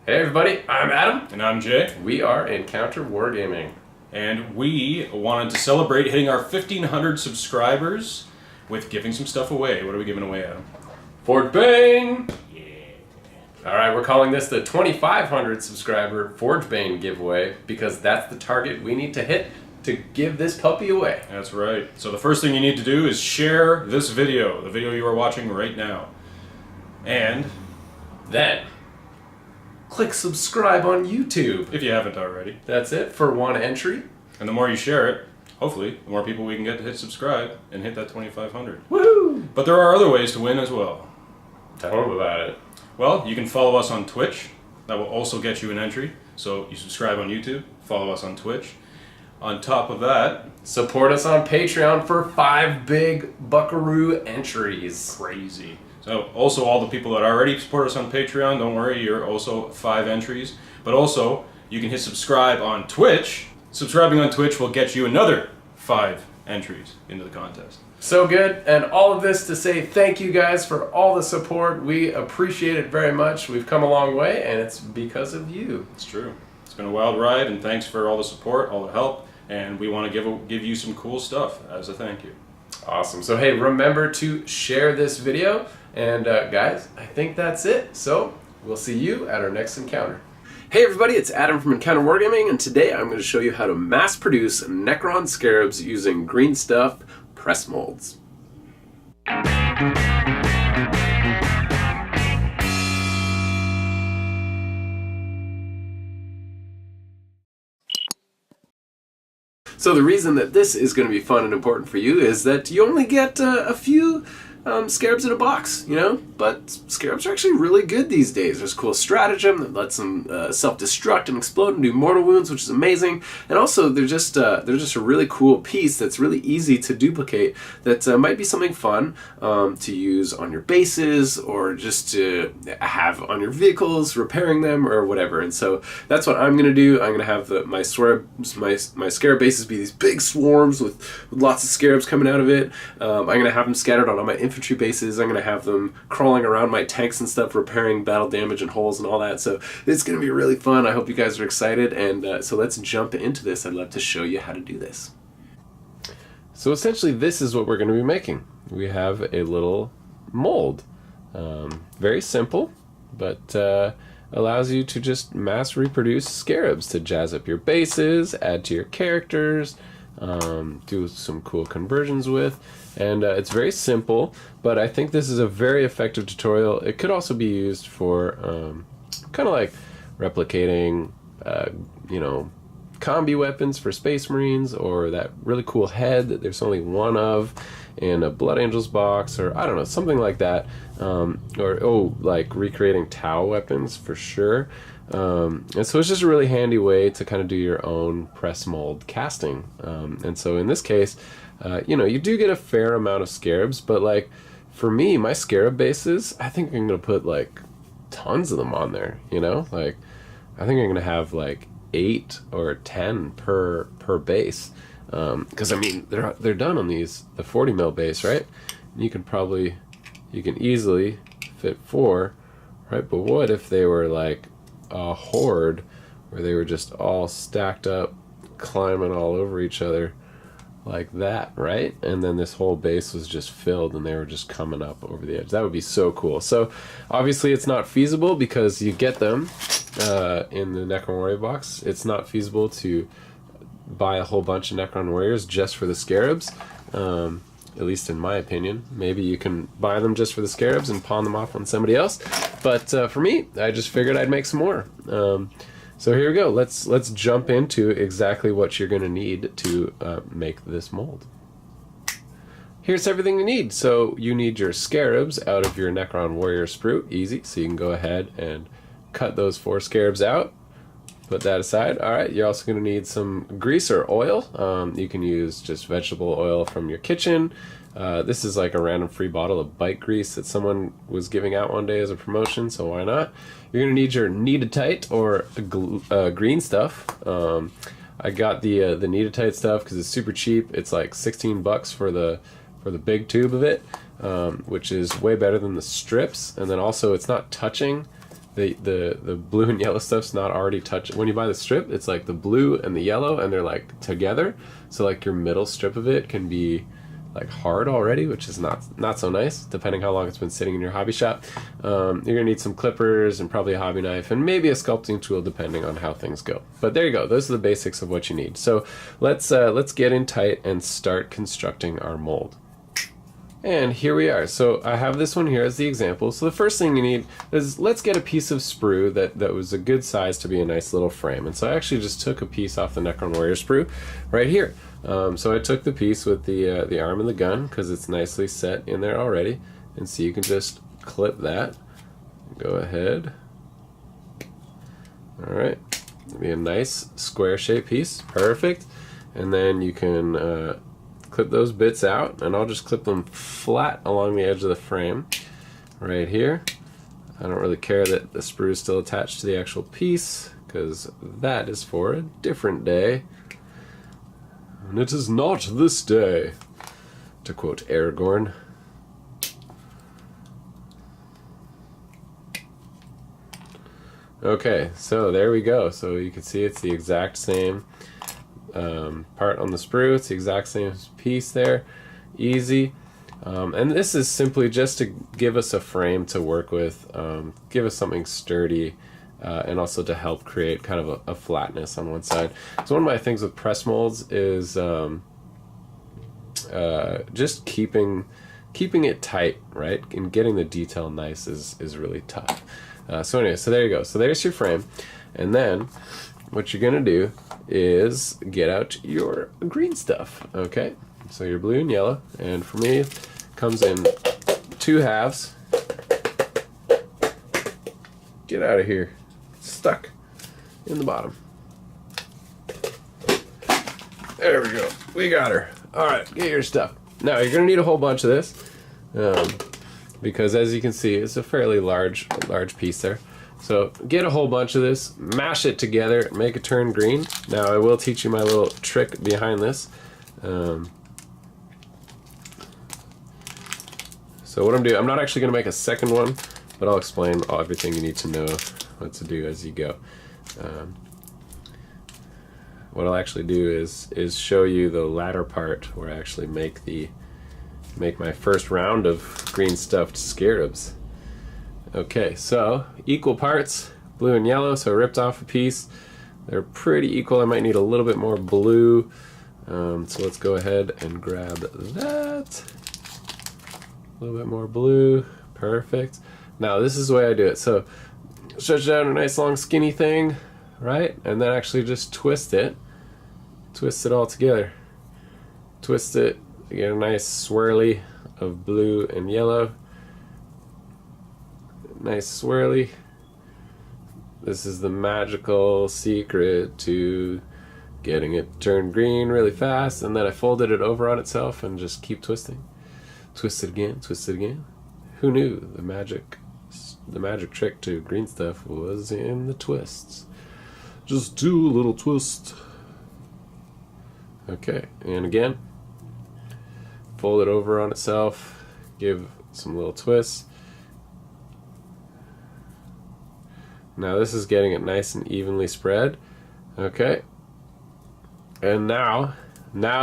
Hey everybody, I'm Adam. And I'm Jay. We are Encounter Wargaming. And we wanted to celebrate hitting our 1,500 subscribers with giving some stuff away. What are we giving away, Adam? Forge Bane! Yeah. Alright, we're calling this the 2,500 subscriber Forge Bane giveaway because that's the target we need to hit to give this puppy away. That's right. So the first thing you need to do is share this video, the video you are watching right now. And then click subscribe on YouTube. if you haven't already. That's it for one entry. And the more you share it, hopefully, the more people we can get to hit subscribe and hit that 2,500. Woohoo! But there are other ways to win as well. Tell them about it. Well, you can follow us on Twitch. That will also get you an entry. So you subscribe on YouTube, follow us on Twitch. On top of that, support us on Patreon for 5 big buckaroo entries. Crazy. So also all the people that already support us on Patreon, don't worry, you're also 5 entries. But also, you can hit subscribe on Twitch. Subscribing on Twitch will get you another 5 entries into the contest. So good, and all of this to say thank you guys for all the support. We appreciate it very much. We've come a long way, and it's because of you. It's true. It's been a wild ride, and thanks for all the support, all the help, and we want to give you some cool stuff as a thank you. Awesome. So hey, remember to share this video, and guys, I think that's it. So we'll see you at our next encounter. Hey everybody, it's Adam from Encounter Wargaming, and today I'm going to show you how to mass produce Necron Scarabs using green stuff press molds. So the reason that this is going to be fun and important for you is that you only get a few Scarabs in a box, you know? But Scarabs are actually really good these days. There's a cool stratagem that lets them self-destruct and explode and do mortal wounds, which is amazing. And also, they're just a really cool piece that's really easy to duplicate that might be something fun to use on your bases or just to have on your vehicles, repairing them or whatever. And so that's what I'm going to do. I'm going to have my Scarab bases be these big swarms with lots of Scarabs coming out of it. I'm going to have them scattered on all my infantry bases. I'm going to have them crawling around my tanks and stuff, repairing battle damage and holes and all that. So it's going to be really fun. I hope you guys are excited. And so let's jump into this. I'd love to show you how to do this. So essentially this is what we're going to be making. We have a little mold. Very simple, but allows you to just mass reproduce Scarabs to jazz up your bases, add to your characters, do some cool conversions with, and it's very simple, but I think this is a very effective tutorial. It could also be used for kind of like replicating you know, combi weapons for Space Marines, or that really cool head that there's only one of in a Blood Angels box, or I don't know, something like that, or like recreating Tau weapons for sure. And so it's just a really handy way to kind of do your own press mold casting. And so in this case, you know, you do get a fair amount of Scarabs, but like for me, my Scarab bases, I think I'm gonna put like tons of them on there, you know, like I think I'm gonna have like 8 or 10 per base, because I mean they're done on the 40 mil base, right? You can easily fit 4, right? But what if they were like a horde where they were just all stacked up, climbing all over each other like that, right? And then this whole base was just filled and they were just coming up over the edge. That would be so cool. So obviously it's not feasible because you get them in the Necron Warrior box. It's not feasible to buy a whole bunch of Necron Warriors just for the Scarabs, at least in my opinion. Maybe you can buy them just for the Scarabs and pawn them off on somebody else, but for me, I just figured I'd make some more. So here we go. Let's jump into exactly what you're going to need to make this mold. Here's everything you need. So you need your Scarabs out of your Necron Warrior sprue. Easy. So you can go ahead and cut those 4 Scarabs out. Put that aside. Alright, you're also going to need some grease or oil. You can use just vegetable oil from your kitchen. This is like a random free bottle of bike grease that someone was giving out one day as a promotion, so why not? You're going to need your Kneadatite or green stuff. I got the Kneadatite stuff because it's super cheap. It's like 16 bucks for the big tube of it, which is way better than the strips. And then also it's not touching the blue and yellow stuff's not already touched. When you buy the strip, it's like the blue and the yellow, and they're like together. So like your middle strip of it can be like hard already, which is not so nice, depending how long it's been sitting in your hobby shop. You're gonna need some clippers and probably a hobby knife and maybe a sculpting tool, depending on how things go. But there you go. Those are the basics of what you need. So let's get in tight and start constructing our mold. And here we are. So I have this one here as the example. So the first thing you need is, let's get a piece of sprue that was a good size to be a nice little frame. And so I actually just took a piece off the Necron Warrior sprue right here. So I took the piece with the arm and the gun, because it's nicely set in there already. And so you can just clip that. Go ahead. All right. It'll be a nice square shaped piece. Perfect. And then you can clip those bits out, and I'll just clip them flat along the edge of the frame right here. I don't really care that the sprue is still attached to the actual piece, because that is for a different day. And it is not this day, to quote Aragorn. Okay, so there we go. So you can see it's the exact same part on the sprue. It's the exact same piece there. Easy. And this is simply just to give us a frame to work with, give us something sturdy, and also to help create kind of a flatness on one side. So one of my things with press molds is just keeping it tight, right? And getting the detail nice is really tough. So anyway, so there you go. So there's your frame. And then what you're gonna do is get out your green stuff, okay? So your blue and yellow, and for me it comes in 2 halves. Get out of here. It's stuck in the bottom. There we go. We got her. All right, get your stuff. Now you're gonna need a whole bunch of this, because as you can see, it's a fairly large piece there. So get a whole bunch of this, mash it together, make it turn green. Now I will teach you my little trick behind this. So what I'm doing, I'm not actually going to make a second one, but I'll explain everything you need to know what to do as you go. What I'll actually do is show you the latter part where I actually make my first round of green stuffed scarabs. Okay, so equal parts, blue and yellow, so I ripped off a piece. They're pretty equal. I might need a little bit more blue. So let's go ahead and grab that. A little bit more blue, perfect. Now this is the way I do it. So stretch it out a nice long skinny thing, right? And then actually just twist it all together. Twist it, you get a nice swirly of blue and yellow. Nice swirly. This is the magical secret to getting it turned green really fast, and then I folded it over on itself and just keep twisting. Twist it again, twist it again. Who knew the magic trick to green stuff was in the twists? Just do a little twist. Okay, and again, fold it over on itself, give some little twists. Now this is getting it nice and evenly spread. Okay. And now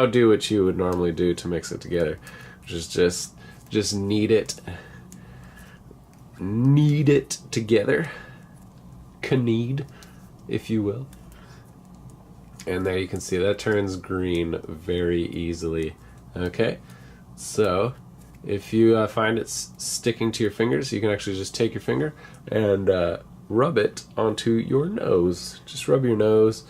do what you would normally do to mix it together, which is just knead it together. Knead, if you will. And there you can see that turns green very easily. Okay. So if you find it sticking to your fingers, you can actually just take your finger and rub it onto your nose. Just rub your nose,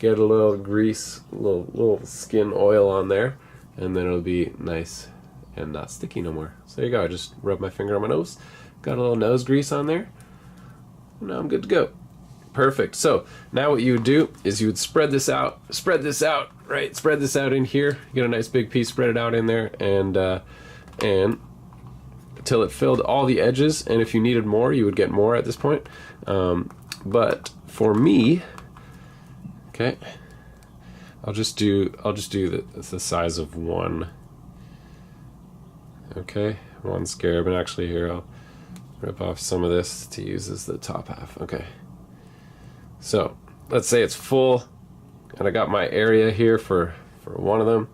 get a little grease, a little skin oil on there, and then it'll be nice and not sticky no more. So there you go. I just rub my finger on my nose, got a little nose grease on there, and now I'm good to go. Perfect. So now what you would do is you would spread this out, right? Spread this out in here. Get a nice big piece, spread it out in there, and until it filled all the edges. And if you needed more, you would get more at this point. But for me, okay, I'll just do the size of one. Okay, one scarab, and actually here I'll rip off some of this to use as the top half. Okay. So let's say it's full, and I got my area here for one of them.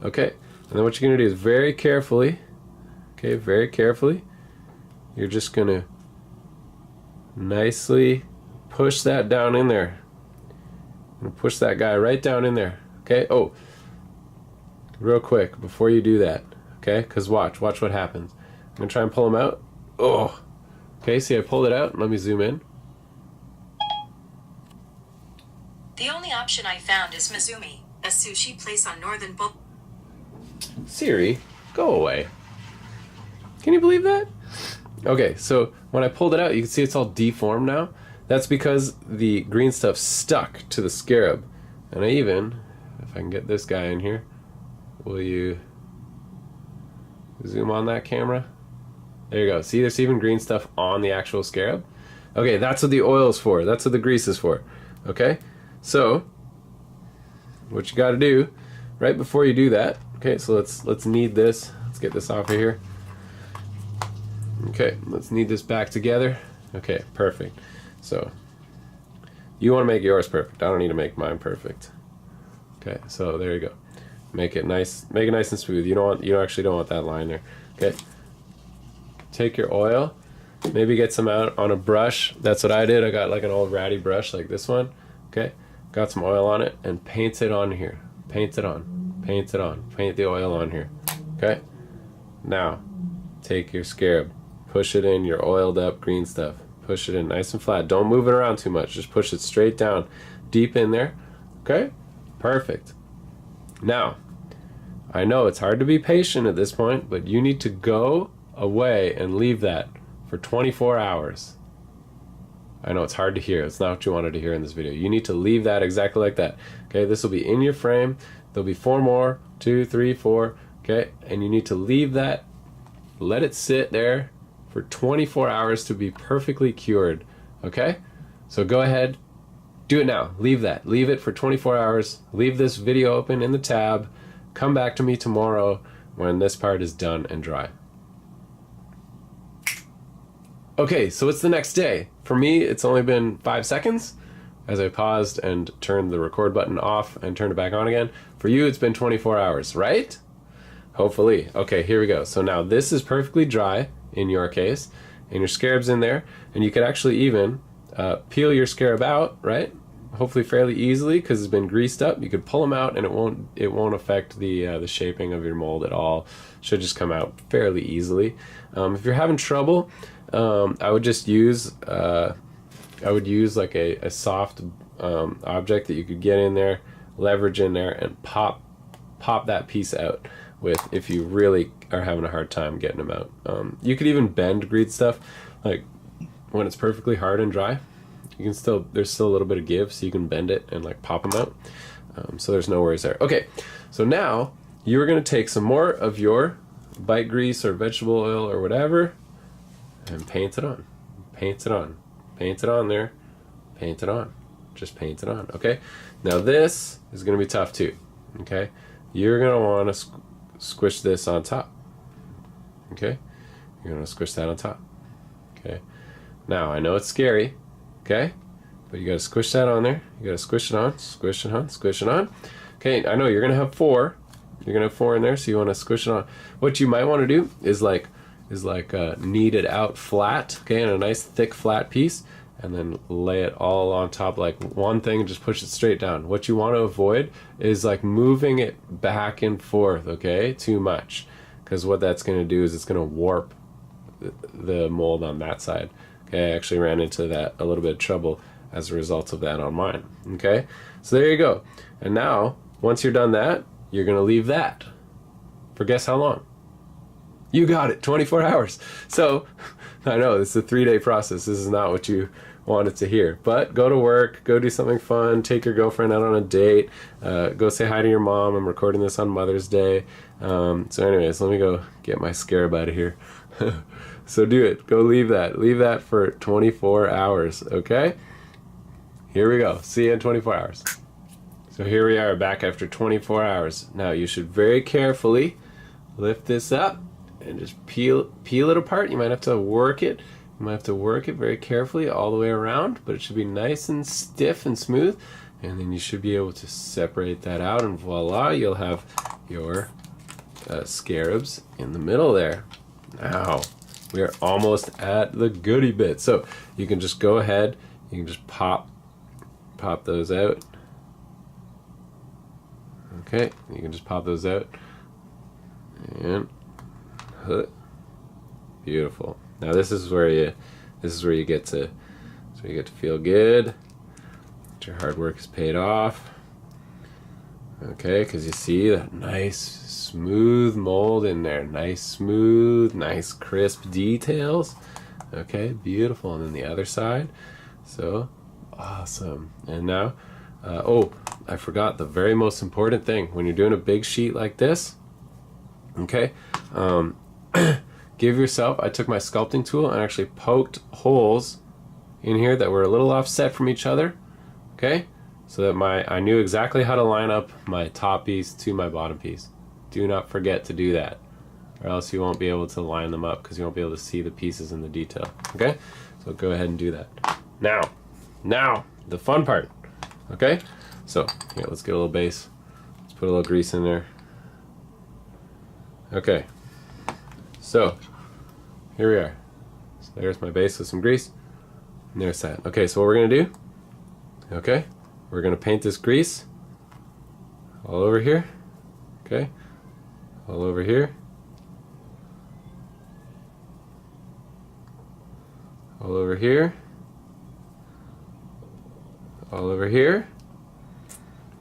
Okay. And then what you're gonna do is very carefully, okay, very carefully, you're just gonna nicely push that down in there. I'm gonna push that guy right down in there. Okay. Oh, real quick before you do that. Okay, because watch what happens. I'm gonna try and pull him out. Oh, okay. See, I pulled it out. Let me zoom in. The only option I found is Mizumi, a sushi place on Northern Book. Siri, go away. Can you believe that? Okay, so when I pulled it out, you can see it's all deformed now. That's because the green stuff stuck to the scarab. And I even, if I can get this guy in here, will you zoom on that camera? There you go. See, there's even green stuff on the actual scarab. Okay, that's what the oil is for. That's what the grease is for. Okay, so what you got to do right before you do that. Okay, so let's knead this. Let's get this off of here. Okay, let's knead this back together. Okay, perfect. So you want to make yours perfect. I don't need to make mine perfect. Okay, so there you go. Make it nice. Make it nice and smooth. You actually don't want that line there. Okay. Take your oil. Maybe get some out on a brush. That's what I did. I got like an old ratty brush like this one. Okay. Got some oil on it and paint it on here. Paint it on. Paint it on. Paint the oil on here. Okay. Now, take your scarab. Push it in your oiled up green stuff. Push it in nice and flat. Don't move it around too much. Just push it straight down, deep in there. Okay. Perfect. Now, I know it's hard to be patient at this point, but you need to go away and leave that for 24 hours. I know it's hard to hear. It's not what you wanted to hear in this video. You need to leave that exactly like that. Okay, this will be in your frame. There'll be 4 more, 2, 3, 4. Okay, and you need to leave that, let it sit there for 24 hours to be perfectly cured. Okay, so go ahead, do it now. Leave that. Leave it for 24 hours. Leave this video open in the tab. Come back to me tomorrow when this part is done and dry. Okay, so it's the next day. For me, it's only been 5 seconds as I paused and turned the record button off and turned it back on again. For you, it's been 24 hours, right? Hopefully. Okay, here we go. So now this is perfectly dry in your case, and your scarab's in there, and you could actually even peel your scarab out, right? Hopefully fairly easily because it's been greased up. You could pull them out and it won't affect the shaping of your mold at all. Should just come out fairly easily. If you're having trouble, I would just use like a soft object that you could get in there, leverage in there, and pop that piece out with if you really are having a hard time getting them out. You could even bend grease stuff, like when it's perfectly hard and dry. You can still, there's still a little bit of give, so you can bend it and like pop them out. So there's no worries there. Okay, so now you're gonna take some more of your bite grease or vegetable oil or whatever and paint it on. Paint it on. Paint it on there. Paint it on. Just paint it on, okay? Now this is gonna be tough too, okay? You're gonna wanna squish this on top, okay? You're gonna squish that on top, okay? Now, I know it's scary, okay? But you gotta squish that on there. You gotta squish it on, squish it on, squish it on. Okay, I know you're gonna have 4. You're gonna have 4 in there, so you wanna squish it on. What you might wanna do is knead it out flat, okay, in a nice thick flat piece, and then lay it all on top like one thing and just push it straight down. What you wanna avoid is like moving it back and forth, okay, too much. Because what that's gonna do is it's gonna warp the mold on that side. Okay, I actually ran into that a little bit of trouble as a result of that on mine. Okay, so there you go. And now, once you're done that, you're gonna leave that for guess how long? You got it, 24 hours. So, I know, this is a 3-day process. This is not what you wanted to hear. But go to work, go do something fun, take your girlfriend out on a date, go say hi to your mom. I'm recording this on Mother's Day. So anyways, let me go get my scarab out of here. So do it. Go leave that. Leave that for 24 hours, okay? Here we go. See you in 24 hours. So here we are back after 24 hours. Now you should very carefully lift this up and just peel it apart. You might have to work it You might have to work it very carefully all the way around, but it should be nice and stiff and smooth. And then you should be able to separate that out, and voila, you'll have your scarabs in the middle there. Now, we are almost at the goodie bit. So you can just go ahead, you can just pop those out. Okay, you can just pop those out. And beautiful. Now this is where you get to feel good. That your hard work is paid off. Okay, because you see that nice smooth mold in there. Nice smooth, nice crisp details. Okay, beautiful. And then the other side. So awesome. And now, oh, I forgot the very most important thing when you're doing a big sheet like this. Okay, give yourself, I took my sculpting tool and actually poked holes in here that were a little offset from each other. Okay, so that I knew exactly how to line up my top piece to my bottom piece. Do not forget to do that, or else you won't be able to line them up because you won't be able to see the pieces in the detail. Okay, so go ahead and do that. Now, the fun part. Okay, so here, let's get a little base. Let's put a little grease in there. Okay, so here we are. So there's my base with some grease, and there's that. Okay, so what we're gonna do, okay, we're gonna paint this grease all over here, okay, all over here, all over here, all over here.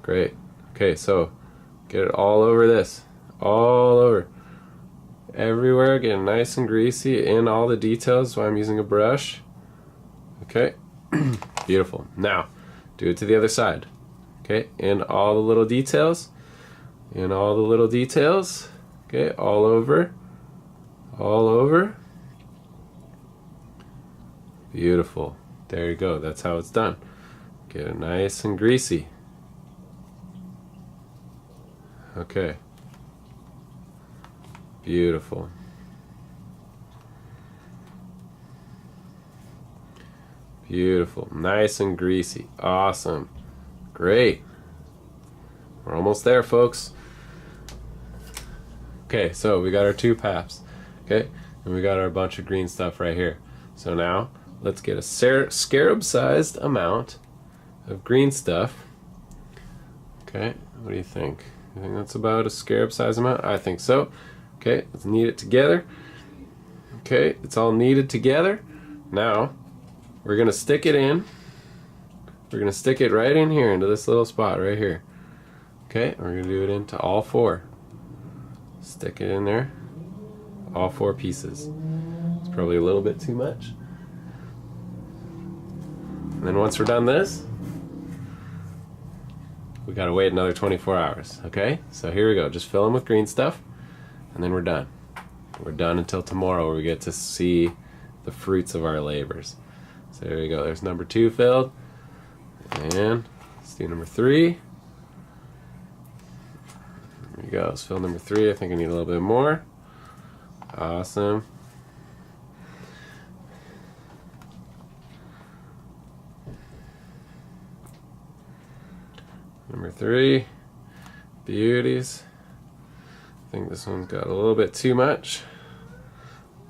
Great. Okay, so get it all over this, all over. Everywhere, getting nice and greasy in all the details, so I'm using a brush. Okay, beautiful. Now, do it to the other side. Okay, in all the little details, in all the little details. Okay, all over, all over. Beautiful. There you go, that's how it's done. Get it nice and greasy. Okay. Beautiful. Beautiful. Nice and greasy. Awesome. Great. We're almost there, folks. Okay, so we got our two paps. Okay, and we got our bunch of green stuff right here. So now, let's get a scarab-sized amount of green stuff. Okay, what do you think? You think that's about a scarab-sized amount? I think so. Okay, let's knead it together. Okay, it's all kneaded together. Now, we're gonna stick it in. We're gonna stick it right in here into this little spot right here. Okay, we're gonna do it into all four. Stick it in there, all four pieces. It's probably a little bit too much. And then once we're done this, we gotta wait another 24 hours. Okay, so here we go. Just fill them with green stuff. And then we're done. We're done until tomorrow, where we get to see the fruits of our labors. So there you go. There's number 2 filled. And let's do number 3. There you go. Let's fill number 3. I think I need a little bit more. Awesome. Number 3. Beauties. I think this one's got a little bit too much,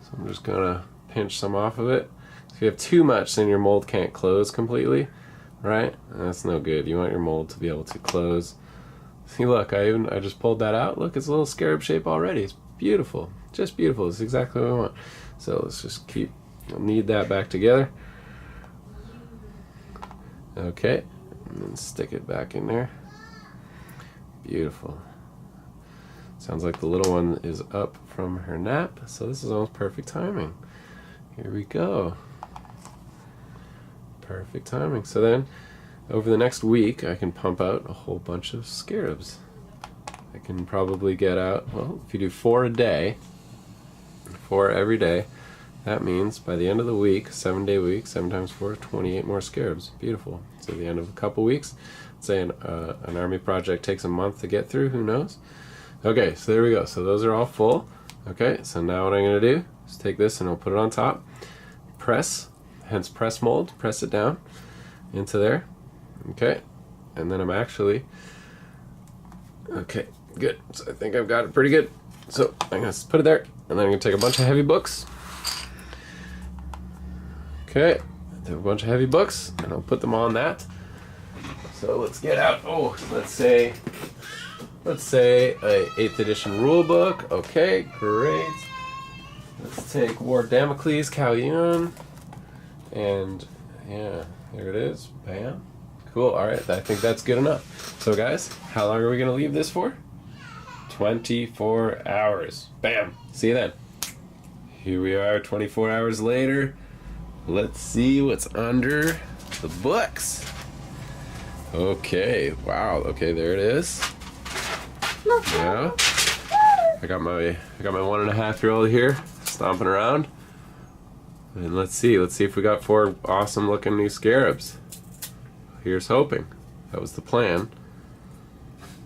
so I'm just gonna pinch some off of it. If you have too much, then your mold can't close completely, right? That's no good. You want your mold to be able to close. See, look, I just pulled that out. Look, it's a little scarab shape already. It's beautiful, just beautiful. It's exactly what I want. So let's just knead that back together. Okay, and then stick it back in there. Beautiful. Sounds like the little one is up from her nap, so this is almost perfect timing. Here we go. Perfect timing. So then, over the next week, I can pump out a whole bunch of scarabs. I can probably get out, well, if you do 4 a day, 4 every day, that means by the end of the week, 7-day week, 7 times 4, 28 more scarabs. Beautiful. So at the end of a couple weeks, say an army project takes a month to get through, who knows? Okay, so there we go. So those are all full. Okay, so now what I'm going to do is take this and I'll put it on top. press, hence press mold. Press it down into there. Okay, and then I'm actually, okay, good. So I think I've got it pretty good. So I'm gonna put it there, and then I'm gonna take a bunch of heavy books. Okay, take a bunch of heavy books, and I'll put them on that. So let's get out, oh, let's say a 8th edition rule book. Okay, great. Let's take War Damocles, Kalyun, and yeah, there it is. Bam. Cool, alright, I think that's good enough. So guys, how long are we gonna leave this for? 24 hours. Bam! See you then. Here we are 24 hours later. Let's see what's under the books. Okay, wow, okay, there it is. Yeah. I got my 1.5-year-old here stomping around. And let's see if we got 4 awesome looking new Scarabs. Here's hoping. That was the plan.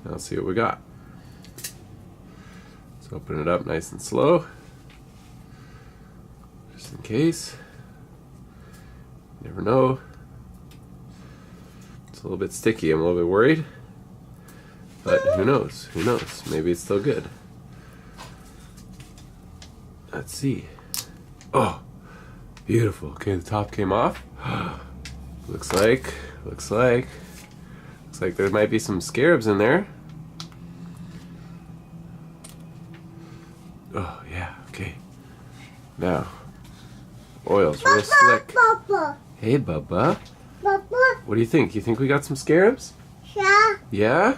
Now let's see what we got. Let's open it up nice and slow. Just in case. You never know. It's a little bit sticky. I'm a little bit worried. But who knows? Who knows? Maybe it's still good. Let's see. Oh, beautiful. Okay, the top came off. Looks like there might be some Scarabs in there. Oh yeah, okay. Now, oil's real slick. Hey, Bubba. What do you think? You think we got some Scarabs? Yeah. Yeah?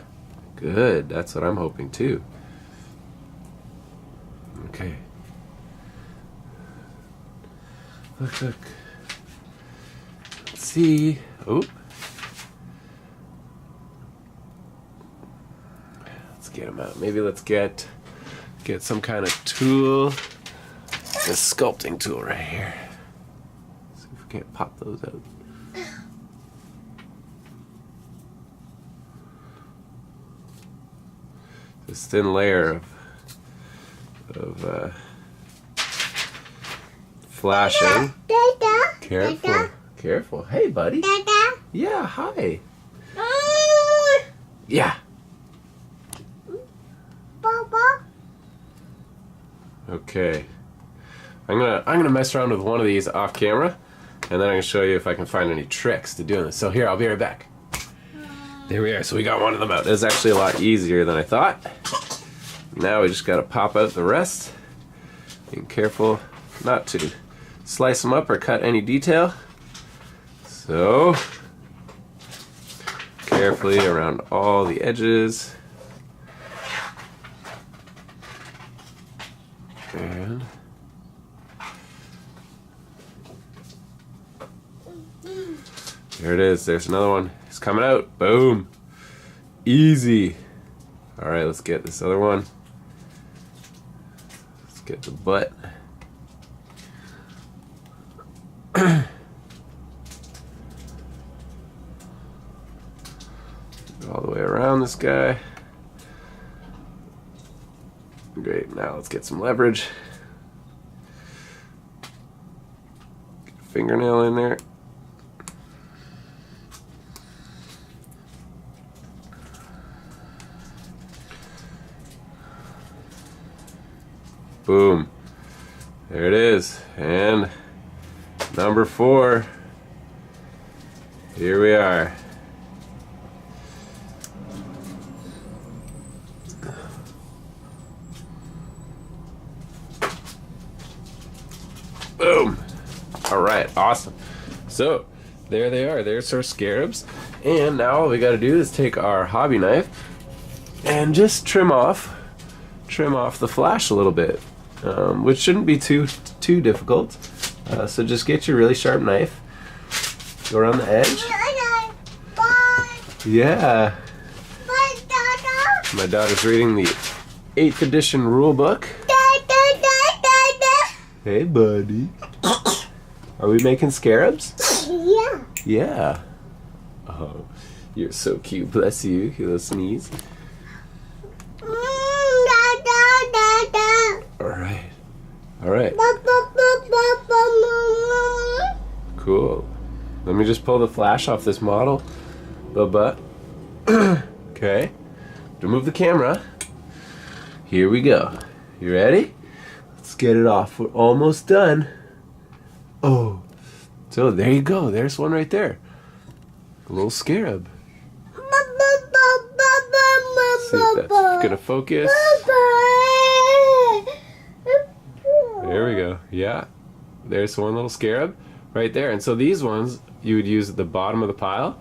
Good. That's what I'm hoping too. Okay. Look. Let's see. Oh. Let's get them out. Maybe let's get some kind of tool. This sculpting tool right here. See if we can't pop those out. This thin layer of flashing. Dada. Careful. Dada. Careful. Hey, buddy. Dada. Yeah, hi. Yeah. Papa. Okay. I'm gonna mess around with one of these off camera, and then I'm gonna show you if I can find any tricks to doing this. So here, I'll be right back. There we are. So we got one of them out. It's actually a lot easier than I thought. Now we just gotta pop out the rest. Being careful not to slice them up or cut any detail. So carefully around all the edges. And there it is. There's another one. It's coming out. Boom. Easy. All right, let's get this other one. Let's get the butt. All the way around this guy. Great, now let's get some leverage. Get a fingernail in there. Boom. There it is. And number 4. Here we are. Boom. All right, awesome. So there they are. There's our Scarabs. And now all we got to do is take our hobby knife and just trim off the flash a little bit, which shouldn't be too difficult. So just get your really sharp knife, go around the edge. Yeah. My daughter's reading the 8th edition rule book. Hey, buddy. Are we making Scarabs? Yeah. Yeah. Oh, you're so cute. Bless you. You little sneeze. All right. All right. Cool. Let me just pull the flash off this model. Bubba. Okay. Remove the camera. Here we go. You ready? Let's get it off. We're almost done. Oh. So there you go. There's one right there. A little scarab. See if that's gonna focus. There we go. Yeah. There's one little scarab right there. And so these ones you would use at the bottom of the pile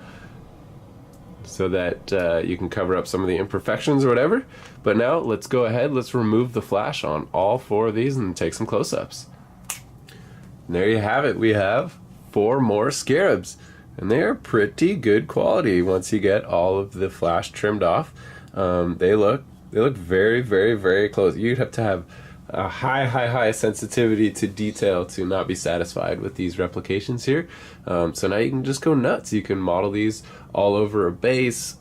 so that you can cover up some of the imperfections or whatever. But now let's go ahead, let's remove the flash on all 4 of these and take some close-ups. And there you have it. We have 4 more scarabs. And they are pretty good quality once you get all of the flash trimmed off. They look very, very, very close. You'd have to have a high sensitivity to detail to not be satisfied with these replications here. So now you can just go nuts. You can model these all over a base.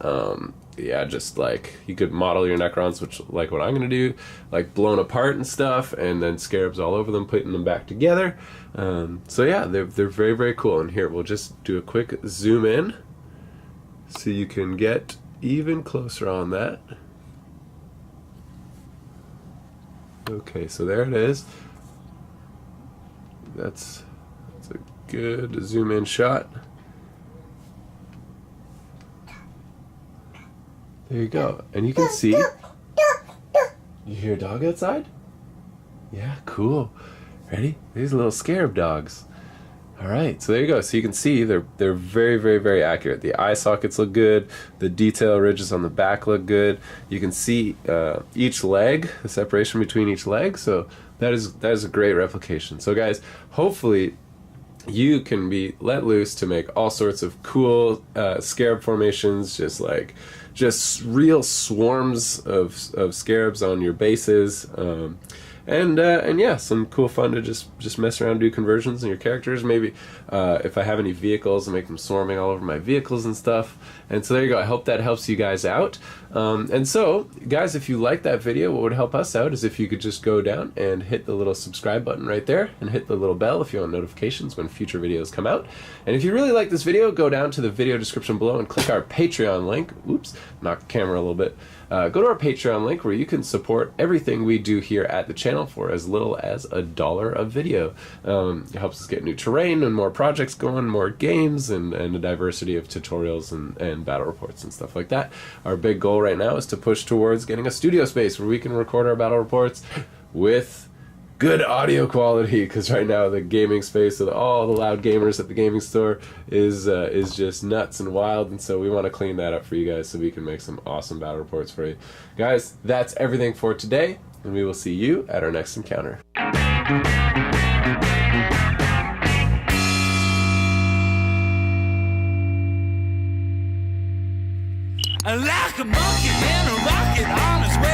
Yeah, just like you could model your Necrons, which like what I'm gonna do, like blown apart and stuff, and then scarabs all over them, putting them back together. So yeah, they're very, very cool. And here we'll just do a quick zoom in so you can get even closer on that. Okay, so there it is. That's a good zoom in shot. There you go. And you can see. You hear a dog outside? Yeah, cool. Ready? These little scarab dogs. All right, so there you go. So you can see they're very, very, very accurate. The eye sockets look good. The detail ridges on the back look good. You can see each leg, the separation between each leg. So that is a great replication. So guys, hopefully you can be let loose to make all sorts of cool scarab formations, just real swarms of scarabs on your bases. And yeah, some cool fun to just mess around, do conversions in your characters. Maybe if I have any vehicles, I'll make them swarming all over my vehicles and stuff. And so there you go. I hope that helps you guys out. And so, guys, if you like that video, what would help us out is if you could just go down and hit the little subscribe button right there and hit the little bell if you want notifications when future videos come out. And if you really like this video, go down to the video description below and click our Patreon link. Oops, knocked the camera a little bit. Go to our Patreon link where you can support everything we do here at the channel for as little as $1 a video. It helps us get new terrain and more projects going, more games, and a diversity of tutorials and battle reports and stuff like that. Our big goal right now is to push towards getting a studio space where we can record our battle reports with good audio quality, because right now the gaming space with all the loud gamers at the gaming store is just nuts and wild, and so we want to clean that up for you guys so we can make some awesome battle reports for you. Guys, that's everything for today, and we will see you at our next encounter. Like a monkey in a rocket on his way.